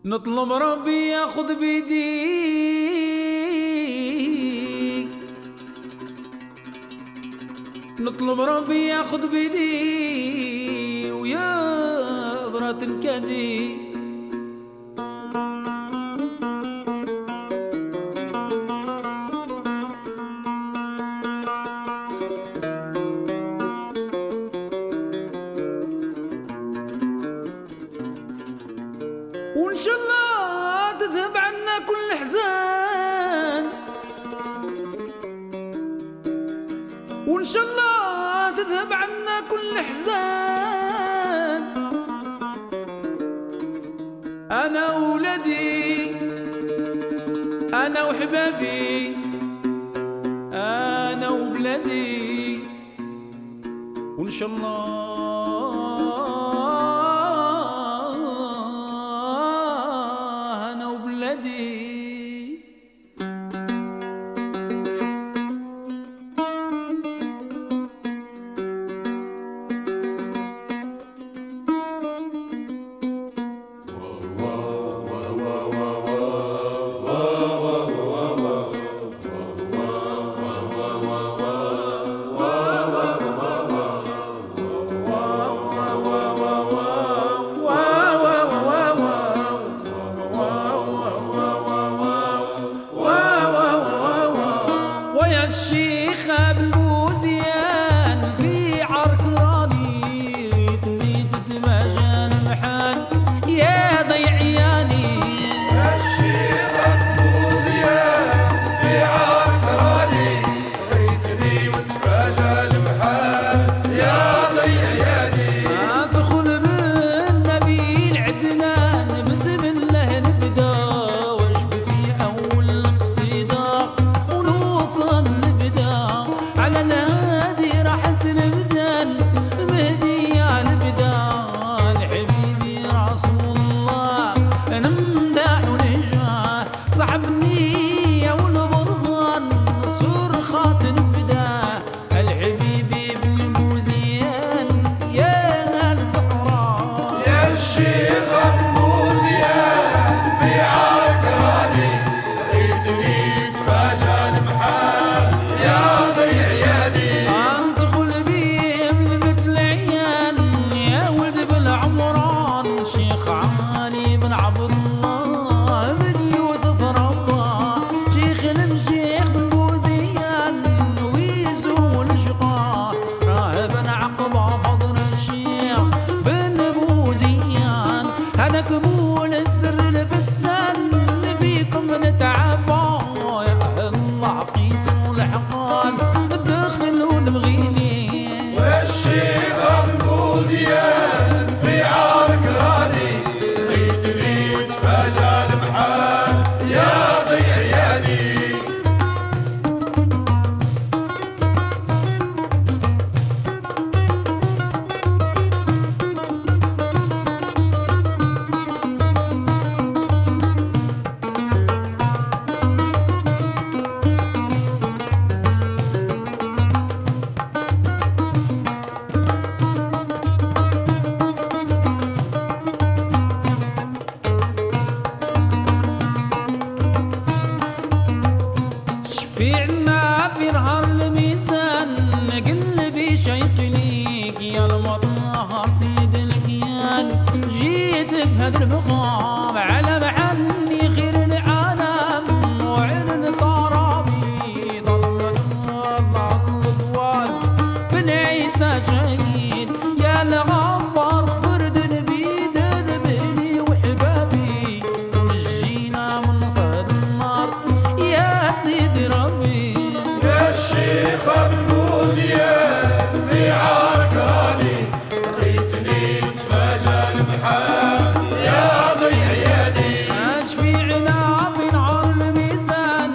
نطلب ربي ياخذ بيدي، نطلب ربي ياخذ بيدي ويا برات الكدي. وإن شاء الله تذهب عنا كل حزان، وإن شاء الله تذهب عنا كل حزان. أنا وولدي أنا وحبابي أنا وبلادي، وإن شاء الله الشيخ ابن بوزيان في عركراني تريد تتماشى المحال يا ضيعياني. الشيخ ابن بوزيان في عركراني ريتني وتفاجى المحال يا ضيعياني. ادخل بالنبي العدنان بسم الله نبدا واجب في اول قصيده ونوصل على الهادي راحت البدان مهدي يا البدان حبيبي رسول الله نمدح ونجاه صاحب النية والبرهان صرخات الفداه الحبيبي بن بوزيان يا الزهراء. يا الشيخ ابن بوزيان في عركراني ريتني تفاجى المحال يا ضيعياني. ادخل بيهم لبت العيان يا ولد بالعمران شيخ علي بن عبد الله بن يوسف رباه شيخ المشيخ بن بوزيان ويزول شقاه راهبا عقبه فضل الشيخ بن بوزيان. هذا قبول السر الفتان بيكم نتعافى يا الله عقيتوا الحقان دخلوا المغيني. والشيخ ابن بوزيان في عركراني ريتني وتفاجى المحال يا ضيعياني. شفيعنا في نهار الميزان قلبي شيق ليك يا المطهر سيد الكيان. جيت بهذا المقام على محني خير العالم وعلن طرابي ضم الرضوان بن عيسى شهيد يا الغفار اغفر ذنبي ذنبي وحبابي ونجينا من صهد النار يا سيدي ربي. يا الشيخ ابن بوزيان في عركراني ريتني وتفاجى المحال يا ضيعياني. اشفيعنا في نهار الميزان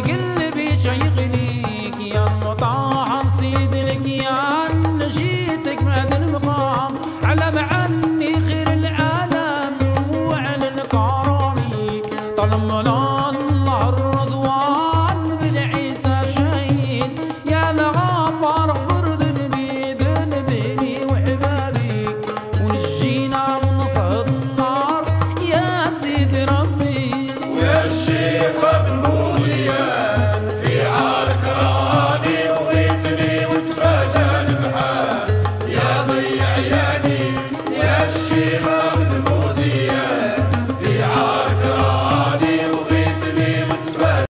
قلبي شيق ليك يا المطهر سيد الكيان. جيتك بهذا المقام على معني خير العالم وعلى الكرامي طلب الله الرضوان